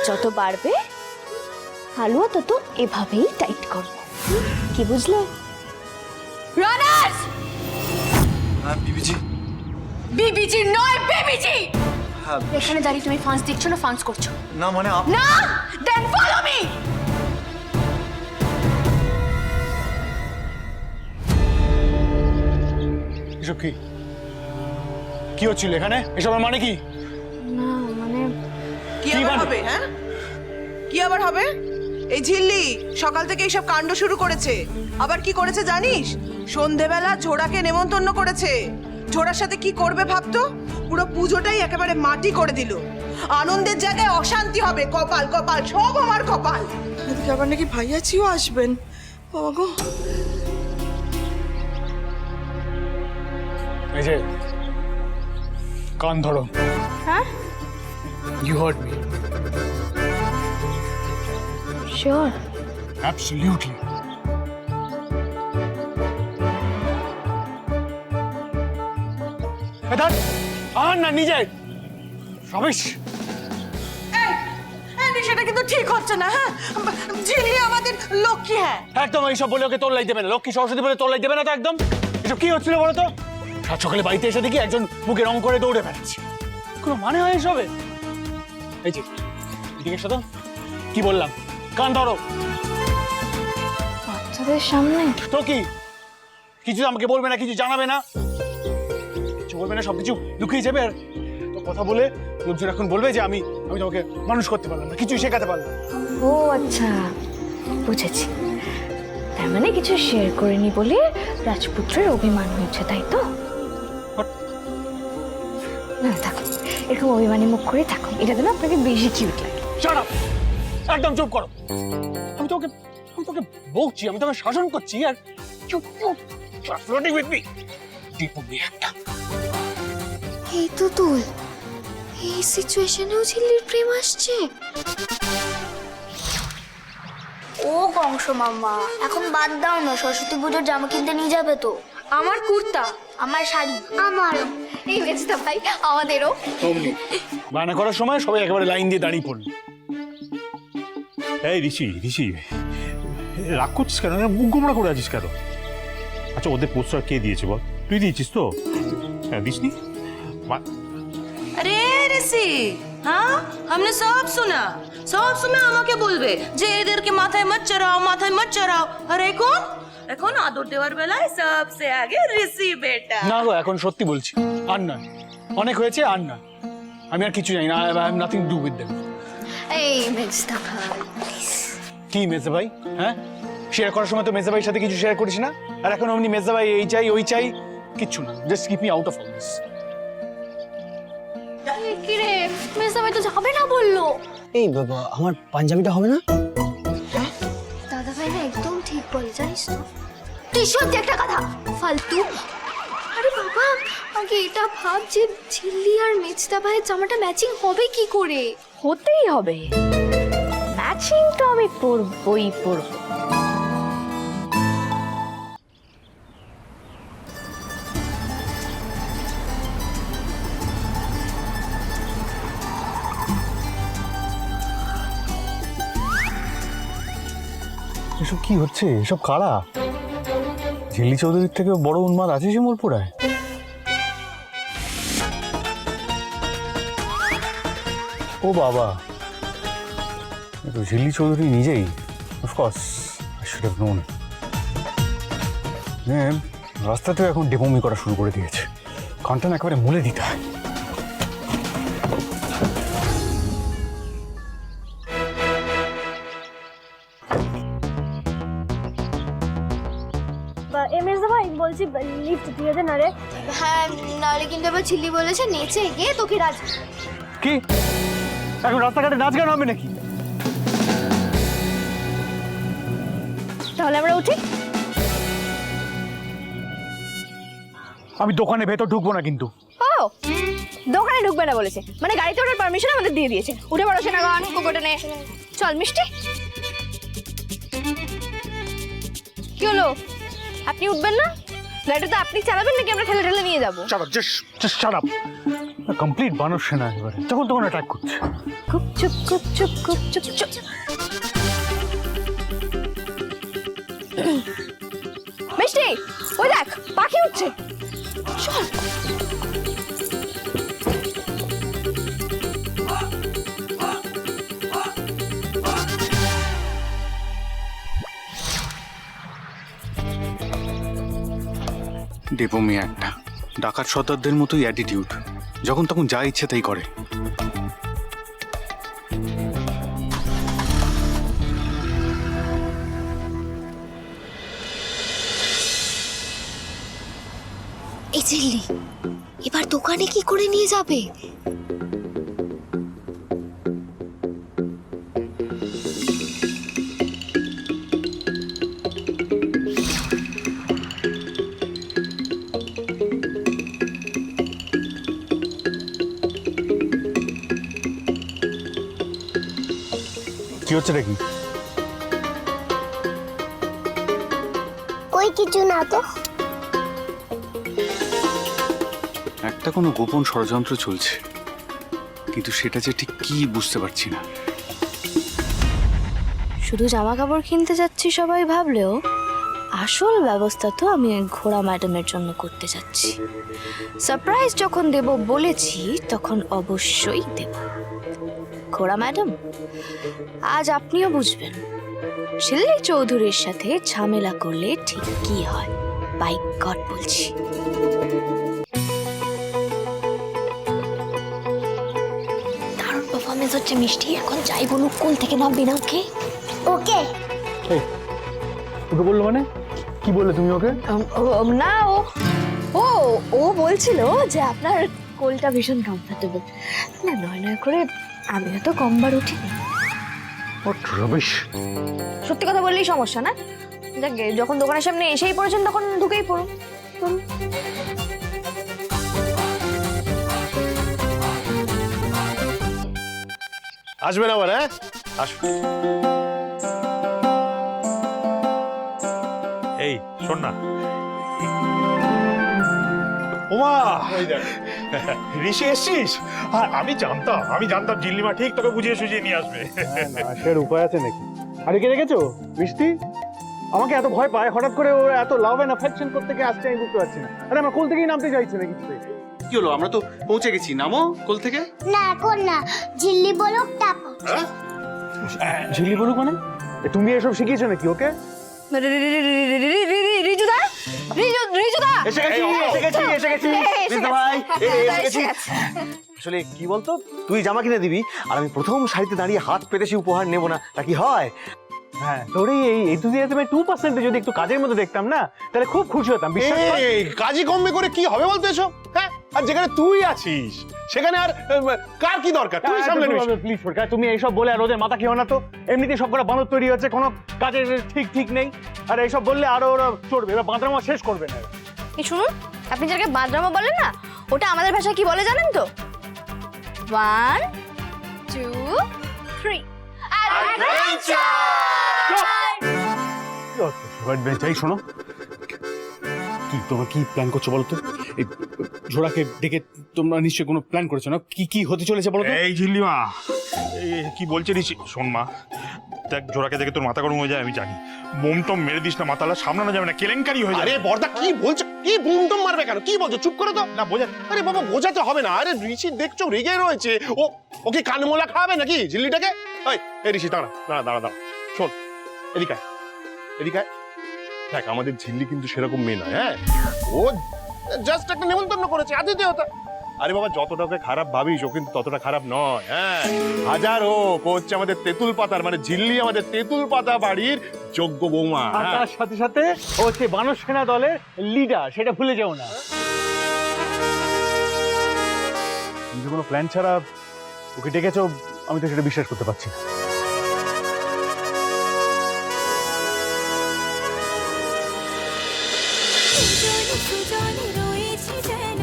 যত বাড়বে হালুয়া তত এভাবেই টাইট করবো, কি বুঝলে? রানার্স! হ্যাঁ বিবিজি। বিবিজি নয়, বেবিজি! হ্যাঁ এখানে দাঁড়িয়ে তুমি ফান্স দেখছো না ফান্স করছো? না মানে না, দেন ফলো মি। এসব কি কি হচ্ছিল এখানে? এসবের মানে কি? না মানে কি কি আবার মানে? হবে? হ্যাঁ, কি আবার হবে? এই ঝিল্লি সকাল থেকে এইসব কাণ্ড শুরু করেছে। আবার কি করেছে জানিস? সন্ধেবেলা ঝোড়াকে নেমন্তন্ন করেছে। ঝোড়ার সাথে কি করবে ভাবতো? পুরো পুজোটাই একেবারে মাটি করে দিল। আনন্দের জায়গায় অশান্তি হবে। কপাল কপাল সব আমার কপাল। এদিকে আবার নাকি ভাইয়াচিও আসবেন। বাবা গো, এই যে কান ধরো। হ্যাঁ, you heard me sure? Absolutely. এটা আর না নিজে রবিশ। সেটা কিন্তু ঠিক হচ্ছে না। হ্যাঁ, ঝিল্লি আমাদের লক্ষ্মী। হ্যাঁ, একদম এইসব বলে ওকে তোলাই দেবে না, লক্ষ্মী সরস্বতী বলে তোলাই দেবে না তো একদম। এসব কি হচ্ছিল বলো তো? সাত সকালে বাড়িতে এসে দেখি একজন মুখে রং করে দৌড়ে বেড়াচ্ছে। কোনো মানে হয় এসবে? এই যে এদিকে এসো তো, কি বললাম? কান ধরো। বাচ্চাদের সামনে তো কি কিছু আমাকে বলবে না, কিছু জানাবে না, কিছু বলবে না, সবকিছু লুকিয়ে যাবে। আর তো কথা বলে লোকজন এখন বলবে যে আমি তোমাকে মানুষ করতে পারলাম না, কিছুই শেখাতে পারলাম না। ও আচ্ছা, বুঝেছি। তার মানে কিছু শেয়ার করেনি বলে রাজপুত্রের অভিমান হয়েছে, তাই তো? What? না থাকো, এরকম অভিমানী মুখ করে থাকো, এটা তো না আপনাকে বেশি কিউট লাগে। Shut up! একদম চুপ করো। আমি তোকে বলছি, আমি তোকে শাসন করছি। আর চুপ চুপ ফ্লোটিং উইথ মি দীপমি একটা। এই তো তুল, এই সিচুয়েশনেও ঝিল্লির প্রেম আসছে। ও কংস মামা, এখন বাদ দাও না, সরস্বতী পুজোর জামা কিনতে নিয়ে যাবে তো? আমার কুর্তা, আমার শাড়ি, আমারও। এই মেজদা ভাই আমাদেরও। অমনি বায়না করার সময় সবাই একেবারে লাইন দিয়ে দাঁড়িয়ে পড়ল। এই ঋষি রাগ করছিস কেন? মুখ গোমড়া করে আছিস কেন? আচ্ছা, ওদের পোস্টার কে দিয়েছে বল? তুই দিয়েছিস তো? হ্যাঁ, দিসনি? अरे ऋषि, हाँ हमने सब सुना আমাকে বলবে যে এদেরকে মাথায় মত চড়াও। আর এখন আদর দেওয়ার বেলায় সবসে আগে ঋষি বেটা। না গো, এখন সত্যি বলছি, আর না, অনেক হয়েছে, আর না। আমি আর কিছু জানি না। I have nothing to do with them. এই মেজদা ভাই কি মেজদা ভাই? হ্যাঁ, শেয়ার করার সময় তো মেজদা ভাইয়ের সাথে কিছু শেয়ার করিস না। আর এখন অমনি মেজদা ভাই এই চাই ওই চাই, কিচ্ছু না। Just keep me out of all this. কি রে, মেজদা ভাই তো যাবে না বললো। এই বাবা, আমার পাঞ্জাবিটা হবে না? দাদা ভাই না একদম ঠিক বলে, জানিস তো? তুই সত্যি একটা কথা ফালতু। আরে বাবা, আগে এটা ভাব যে ঝিল্লি আর মেজদা ভাইয়ের জামাটা ম্যাচিং হবে কি করে? হতেই হবে, ম্যাচিং তো আমি পরবই পরব। এসব কি হচ্ছে? এসব কারা? ঝিল্লি চৌধুরীর থেকে বড় উন্মাদ আছে শিমুলপুরায়? ও বাবা, তো ঝিল্লি চৌধুরী নিজেই। Of course I should have known. রাস্তাতেও এখন ডেপোমি করা শুরু করে দিয়েছে। কানটা না একেবারে মুলে দিতে হয়। মেজদা ভাই বলছি, লিফট দিয়ে দে না রে। হ্যাঁ, নাহলে কিন্তু এবার ঝিল্লি বলেছে নেচে গিয়ে তোকে রাজ। কি এখন রাস্তাঘাটে নাচ গান হবে নাকি? তাহলে আমরা উঠি। আমি দোকানে ভেতর ঢুকবো না কিন্তু। ও, দোকানে ঢুকবে না বলেছে, মানে গাড়িতে ওঠার পারমিশন আমাদের দিয়ে দিয়েছে। উঠে পড়ো সেনাগণ, কুকুরটা নে। চল মিষ্টি। কি হলো, আপনি উঠবেন না? গাড়িটা তো আপনি চালাবেন নাকি আমরা ঠেলে ঠেলে নিয়ে যাবো? Shut up, just shut up. Complete বানর সেনা এবারে যখন তখন অ্যাটাক করছে। খুব চুপ খুব চুপ খুব চুপ চুপ। মিষ্টি, ওই দেখ পাখি উঠছে। চল। দেবমী একটা ডাকাত সর্দারদের মতোই অ্যাটিটিউড, যখন তখন যা ইচ্ছে তাই করে। এই ঝিল্লি এবার দোকানে কি করে নিয়ে যাবে? কি হচ্ছে নাকি? ওই কিছু না তো। একটা কোনো গোপন ষড়যন্ত্র চলছে, কিন্তু সেটা যে ঠিক কি বুঝতে পারছি না। শুধু জামা কাপড় কিনতে যাচ্ছি সবাই ভাবলেও আসল ব্যবস্থা তো আমি ওই ঘোড়া ম্যাডামের জন্য করতে যাচ্ছি। সারপ্রাইজ যখন দেব বলেছি তখন অবশ্যই দেব। ঘোড়া ম্যাডাম, আজ আপনিও বুঝবেন শিল্লি চৌধুরীর সাথে ঝামেলা করলে ঠিক কি হয়। বাই গড বলছি। দারুণ পারফরমেন্স হচ্ছে মিষ্টি, এখন যাই বলুক কোল থেকে নামবি না। ওকে ওকে। ওকে বললো মানে কি বললে তুমি ওকে? না ও ও ও বলছিল যে আপনার কোলটা ভীষণ কমফোর্টেবল। না নয় নয় করে আমিও তো কমবার উঠিনি। রবিশ, সত্যি কথা বললেই সমস্যা না। যাকে যখন দোকানের সামনে এসেই পড়েছেন তখন ঢুকেই পড়ুন। আসবেন আবার, হ্যাঁ আসবেন। এই শোন না, ওমা ঋষি এসছিস? আর আমি জানতাম জিল্লিমা ঠিক তোকে বুঝিয়ে সুঝিয়ে নিয়ে আসবে। আসার উপায় আছে নাকি? আরে কে রেখেছো মিষ্টি? আমাকে এত ভয় পায় হঠাৎ করে, ও এত লাভ এন্ড অ্যাফেকশন করতে গিয়ে আসছে আমি বুঝতে পারছি না। আরে আমার কোল থেকেই নামতে চাইছে না কিছুতে। কি হলো? আমরা তো পৌঁছে গেছি, নামো কোল থেকে। না এখন না, ঝিল্লি বলুক তারপর। ঝিল্লি বলুক মানে? তুমি এসব শিখিয়েছো নাকি ওকে? রিজুদা, রিজুদা এসে গেছি বিন্দু ভাই, এসে গেছি। আসলে কি বলতো, তুই জামা কিনে দিবি আর আমি প্রথম সারিতে দাঁড়িয়ে হাত পেতেছি উপহার নেবো না, তা কি হয়? হ্যাঁ, তোর এই এনথুজিয়াজমে 2% যদি একটু কাজের মধ্যে দেখতাম না, তাহলে খুব খুশি হতাম। বিশ্বাস কর। এই কাজই কমবে করে কি হবে বলতে এসো? হ্যাঁ, আর যেখানে তুই আছিস সেখানে আর কার কি দরকার? তুই সামনে নিস। প্লিজ সরকার, তুমি এইসব বলে আর ওদের মাথা খেও না তো। এমনিতেই সব কটা বাঁদর তৈরি হচ্ছে, কোনো কাজের ঠিক নেই। আর এইসব বললে আরো ওরা চড়বে, এবার বাঁদরামা শেষ করবে না। এই শুনুন, আপনি যাকে বাদরামা বলেন না, ওটা আমাদের ভাষায় কি বলে জানেন তো? 1 2 3 এই শোনো, কি তোমরা কি প্ল্যান করছো বলো তো? এই ঝোড়াকে ডেকে তোমরা নিশ্চয়ই কোনো প্ল্যান করেছো না? কি কি হতে চলেছে বলো তো? এই ঝিল্লিমা, কি বলছে ঋষি? শোন মা, দেখ জোড়াকে দেখে তোর মাথা গরম হয়ে যায় আমি জানি। বোম টম মেরে দিস না, মাথালা সামলানো যাবে না, কেলেঙ্কারি হয়ে যাবে। আরে বর্দা কি বলছো? কি বুম টম মারবে কেন? কি বলছো? চুপ করো তো। না বোঝা, আরে বাবা বোঝাতে হবে না। আরে ঋষি দেখছো রেগে রয়েছে, ওকে কানমোলা খাওয়াবে নাকি ঝিল্লিটাকে? এই ঋষি দাঁড়া দাঁড়া দাঁড়া দাঁড়া, শোন এদিকে আয়, এদিকে আয়। দেখ আমাদের ঝিল্লি কিন্তু সেরকম মেয়ে নয়। হ্যাঁ, ও জাস্ট একটা নেমন্তন্ন করেছে, আতিথেয়তা। আরে বাবা, যতটা ওকে খারাপ ভাবিস ও কিন্তু ততটা খারাপ নয়। হ্যাঁ, হাজারো ও হচ্ছে আমাদের তেঁতুল পাতার, মানে ঝিল্লি আমাদের তেঁতুল পাতা বাড়ির যোগ্য বৌমা। আর তার সাথে সাথে ও হচ্ছে বানর সেনা দলের লিডার, সেটা ভুলে যাও না। তুমি কোনো প্ল্যান ছাড়া ওকে ডেকেছো, আমি তো সেটা বিশ্বাস করতে পারছি না। সুজনে রয়েছে যেন